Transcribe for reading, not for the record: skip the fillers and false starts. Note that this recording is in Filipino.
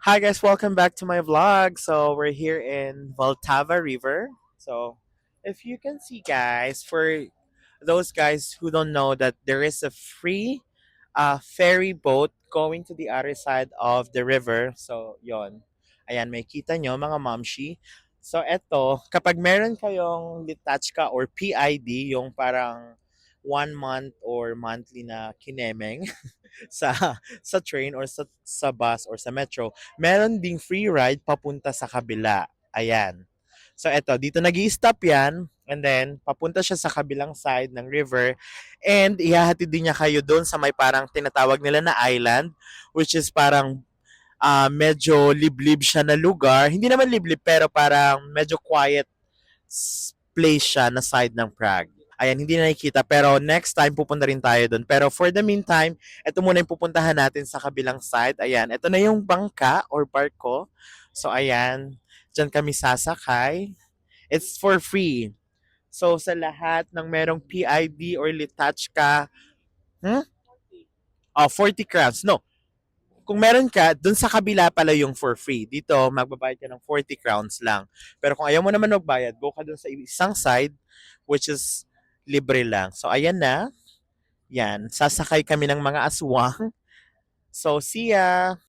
Hi guys, welcome back to my vlog. So we're here in Vltava River. So if you can see guys, for those guys who don't know that there is a free ferry boat going to the other side of the river. So yon. Ayan, may kita nyo mga mamshi. So eto, kapag meron kayong Litachka or PID, yung parang 1 month or monthly na kinemeng, sa train or sa bus or sa metro, meron ding free ride papunta sa kabila. Ayan. So eto, dito nag-i-stop yan and then papunta siya sa kabilang side ng river and ihahatid din niya kayo doon sa may parang tinatawag nila na island which is parang medyo liblib siya na lugar. Hindi naman liblib pero parang medyo quiet place siya na side ng Prague. Ayan, hindi na nakikita. Pero next time, pupunta rin tayo doon. Pero for the meantime, ito muna yung pupuntahan natin sa kabilang side. Ayan, ito na yung bangka or barko. So, ayan, dyan kami sasakay. It's for free. So, sa lahat ng merong PID or Litachka, hmm? 40 crowns. No, kung meron ka, dun sa kabila pala yung for free. Dito, magbabayad ka ng 40 crowns lang. Pero kung ayaw mo naman magbayad, go ka dun sa isang side, which is libre lang. So, ayan na. Yan. Sasakay kami ng mga aswang. So, see ya!